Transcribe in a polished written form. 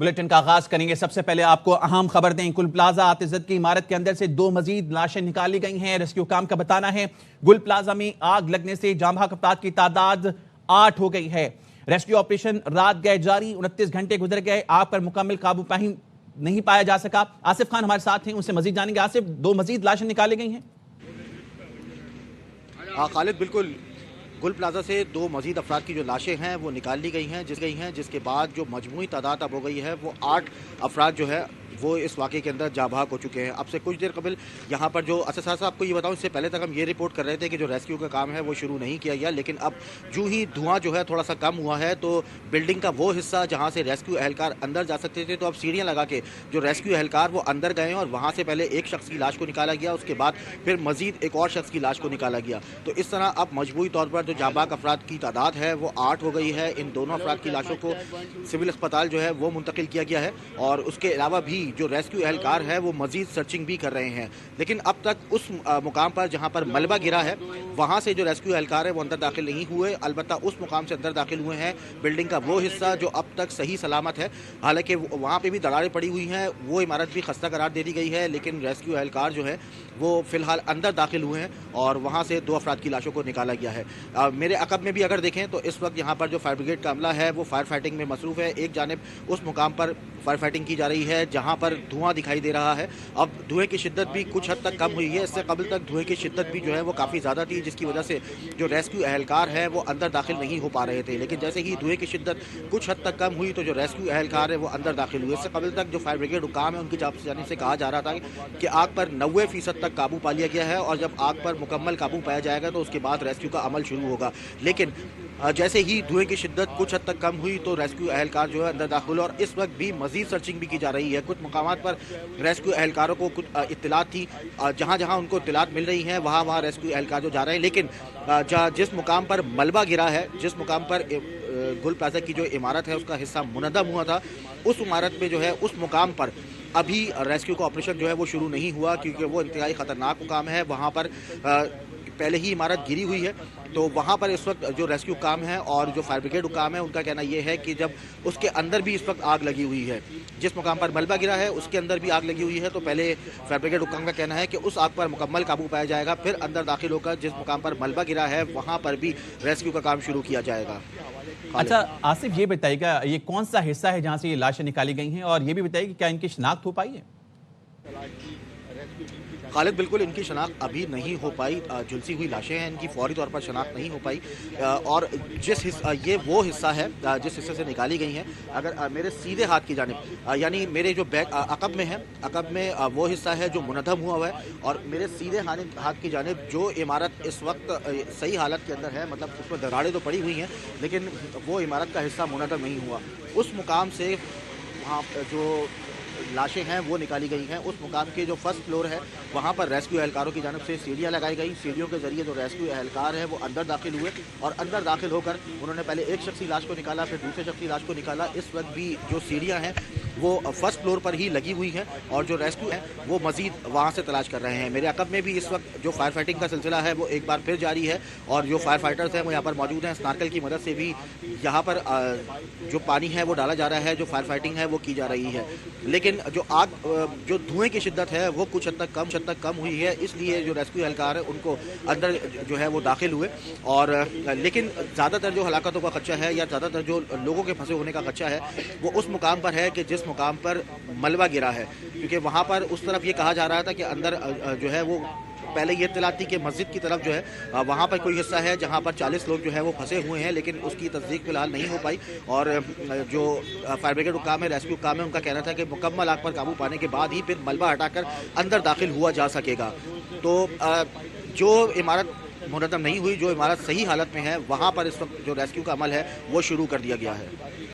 Bulletin کا آغاز کریں گے۔ سب سے پہلے آپ کو اہم خبر دیں، گل پلازا آتشزد کی عمارت کے اندر سے 2 مزید لاشیں نکالی گئی ہیں۔ ریسکیو کام کا بتانا ہے گل پلازا میں آگ لگنے سے جاں بحق افراد کی تعداد 8 ہو گئی ہے۔ ریسکیو آپریشن رات گئے جاری، 29 گھنٹے گزر گئے، آگ پر مکمل قابو نہیں پایا جا سکا۔ آصف خان ہمارے ساتھ ہیں، ان سے مزید جانیں گے۔ آصف، 2 مزید لاشیں نکالی گئی ہیں؟ خالد، بالکل گل پلازا سے 2 مزید افراد کی جو لاشیں ہیں وہ نکال لی گئی ہیں، جس کے بعد جو مجموعی تعداد اب ہو گئی ہے وہ 8 افراد جو ہے وہ اس واقعے کے اندر جاں بحق ہو چکے ہیں۔ اب سے کچھ دیر قبل یہاں پر جو صاحب آپ کو یہ بتاؤں، اس سے پہلے تک ہم یہ رپورٹ کر رہے تھے کہ جو ریسکیو کا کام ہے وہ شروع نہیں کیا گیا، لیکن اب جو ہی دھواں جو ہے تھوڑا سا کم ہوا ہے تو بلڈنگ کا وہ حصہ جہاں سے ریسکیو اہلکار اندر جا سکتے تھے، تو اب سیڑھیاں لگا کے جو ریسکیو اہلکار وہ اندر گئے ہیں اور وہاں سے پہلے ایک شخص کی لاش کو نکالا گیا، اس کے بعد پھر مزید ایک اور شخص کی لاش کو نکالا گیا۔ تو اس طرح اب مجموعی طور پر جو جاں بحق افراد کی تعداد ہے وہ 8 ہو گئی ہے۔ ان دونوں افراد کی لاشوں کو سول اسپتال جو ہے وہ منتقل کیا گیا ہے، اور اس کے علاوہ بھی جو ریسکیو اہلکار ہے وہ مزید سرچنگ بھی کر رہے ہیں، لیکن اب تک اس مقام پر جہاں پر ملبہ گرا ہے وہاں سے جو ریسکیو اہلکار ہے وہ اندر داخل نہیں ہوئے، البتہ اس مقام سے اندر داخل ہوئے ہیں بلڈنگ کا وہ حصہ جو اب تک صحیح سلامت ہے۔ حالانکہ وہاں پہ بھی دراڑیں پڑی ہوئی ہیں، وہ عمارت بھی خستہ قرار دے دی گئی ہے، لیکن ریسکیو اہلکار جو ہے وہ فی الحال اندر داخل ہوئے ہیں اور وہاں سے 2 افراد کی لاشوں کو نکالا گیا ہے۔ میرے عقب میں بھی اگر دیکھیں تو اس وقت یہاں پر جو فائر بریگیڈ کا عملہ ہے وہ فائر فائٹنگ میں مصروف ہے۔ ایک جانب اس مقام پر فائر فائٹنگ کی جا رہی ہے جہاں پر دھواں دکھائی دے رہا ہے۔ اب دھوئیں کی شدت بھی کچھ حد تک کم ہوئی ہے، اس سے قبل تک دھوئیں کی شدت بھی جو ہے وہ کافی زیادہ تھی، جس کی وجہ سے جو ریسکیو اہلکار ہیں وہ اندر داخل نہیں ہو پا رہے تھے، لیکن جیسے ہی دھوئیں کی شدت کچھ حد تک کم ہوئی تو جو ریسکیو اہلکار ہے وہ اندر داخل ہوئے۔ اس سے قبل تک جو فائر بریگیڈ حکام ہے ان کی جانب سے کہا جا رہا تھا کہ آگ پر 90% تک قابو پا لیا گیا ہے، اور جب آگ پر مکمل قابو پایا جائے گا تو اس کے بعد ریسکیو کا عمل شروع ہوگا، لیکن جیسے ہی دھوئیں کی شدت کچھ حد تک کم ہوئی تو ریسکیو اہلکار جو ہے اندر داخل ہوئے، اور اس وقت بھی مزید سرچنگ بھی کی جا رہی ہے۔ کچھ مقامات پر ریسکیو اہلکاروں کو کچھ اطلاعات تھی، جہاں جہاں ان کو اطلاعات مل رہی ہیں وہاں ریسکیو اہلکار جو جا رہے ہیں، لیکن جس مقام پر ملبہ گرا ہے، جس مقام پر گل پلازا کی جو عمارت ہے اس کا حصہ منہدم ہوا تھا، اس عمارت میں جو ہے اس مقام پر ابھی ریسکیو کا آپریشن جو ہے وہ شروع نہیں ہوا، کیونکہ وہ انتہائی خطرناک مقام ہے۔ وہاں پر پہلے ہی عمارت گری ہوئی ہے، تو وہاں پر اس وقت جو ریسکیو کام ہے اور جو فائر بریگیڈ حکام ہے ان کا کہنا یہ ہے کہ جب اس کے اندر بھی اس وقت آگ لگی ہوئی ہے، جس مقام پر ملبہ گرا ہے اس کے اندر بھی آگ لگی ہوئی ہے، تو پہلے فائر بریگیڈ حکام کا کہنا ہے کہ اس آگ پر مکمل قابو پایا جائے گا، پھر اندر داخل ہو کر جس مقام پر ملبہ گرا ہے وہاں پر بھی ریسکیو کا کام شروع کیا جائے گا۔ اچھا آصف، یہ بتائیے گا یہ کون سا حصہ ہے جہاں سے یہ لاشیں نکالی گئی ہیں، اور یہ بھی بتائیے کہ کیا ان کی شناخت ہو پائی ہے؟ خالد، بالکل ان کی شناخت ابھی نہیں ہو پائی، جھلسی ہوئی لاشیں ہیں، ان کی فوری طور پر شناخت نہیں ہو پائی، اور یہ وہ حصہ ہے جس حصے سے نکالی گئی ہیں۔ اگر میرے سیدھے ہاتھ کی جانب، یعنی میرے جو بیک عقب میں ہے، عقب میں وہ حصہ ہے جو منہدم ہوا ہے، اور میرے سیدھے ہاتھ کی جانب جو عمارت اس وقت صحیح حالت کے اندر ہے، مطلب اس میں دراڑیں تو پڑی ہوئی ہیں لیکن وہ عمارت کا حصہ منہدم نہیں ہوا، اس مقام سے وہاں جو لاشیں ہیں وہ نکالی گئی ہیں۔ اس مقام کے جو فرسٹ فلور ہے وہاں پر ریسکیو اہلکاروں کی جانب سے سیڑھیاں لگائی گئی، سیڑھیوں کے ذریعے جو ریسکیو اہلکار ہے وہ اندر داخل ہوئے، اور اندر داخل ہو کر انہوں نے پہلے ایک شخص کی لاش کو نکالا، پھر دوسرے شخص کی لاش کو نکالا۔ اس وقت بھی جو سیڑھیاں ہیں وہ فرسٹ فلور پر ہی لگی ہوئی ہیں، اور جو ریسکیو ہیں وہ مزید وہاں سے تلاش کر رہے ہیں۔ میرے عقب میں بھی اس وقت جو فائر فائٹنگ کا سلسلہ ہے وہ ایک بار پھر جاری ہے، اور جو فائر فائٹرز ہیں وہ یہاں پر موجود ہیں، سنارکل کی مدد سے بھی یہاں پر جو پانی ہے وہ ڈالا جا رہا ہے، جو فائر فائٹنگ ہے وہ کی جا رہی ہے، لیکن جو دھوئیں کی شدت ہے وہ کچھ حد تک کم ہوئی ہے، اس لیے جو ریسکیو اہلکار ہے ان کو اندر جو ہے وہ داخل ہوئے، اور لیکن زیادہ تر جو ہلاکتوں کا خدشہ ہے یا زیادہ تر جو لوگوں کے پھنسے ہونے کا خدشہ ہے وہ اس مقام پر ہے کہ جس مقام پر ملبہ گرا ہے، کیونکہ وہاں پر اس طرف یہ کہا جا رہا تھا کہ اندر جو ہے وہ پہلے یہ اطلاع تھی کہ مسجد کی طرف جو ہے وہاں پر کوئی حصہ ہے جہاں پر 40 لوگ جو ہے وہ پھنسے ہوئے ہیں، لیکن اس کی تصدیق فی الحال نہیں ہو پائی، اور جو فائر بریگیڈ حکام ہے، ریسکیو حکام ہے، ان کا کہنا تھا کہ مکمل آگ پر قابو پانے کے بعد ہی پھر ملبہ ہٹا کر اندر داخل ہوا جا سکے گا۔ تو جو عمارت منہدم نہیں ہوئی، جو عمارت صحیح حالت میں ہے، وہاں پر اس وقت جو ریسکیو کا عمل ہے وہ شروع کر دیا گیا ہے۔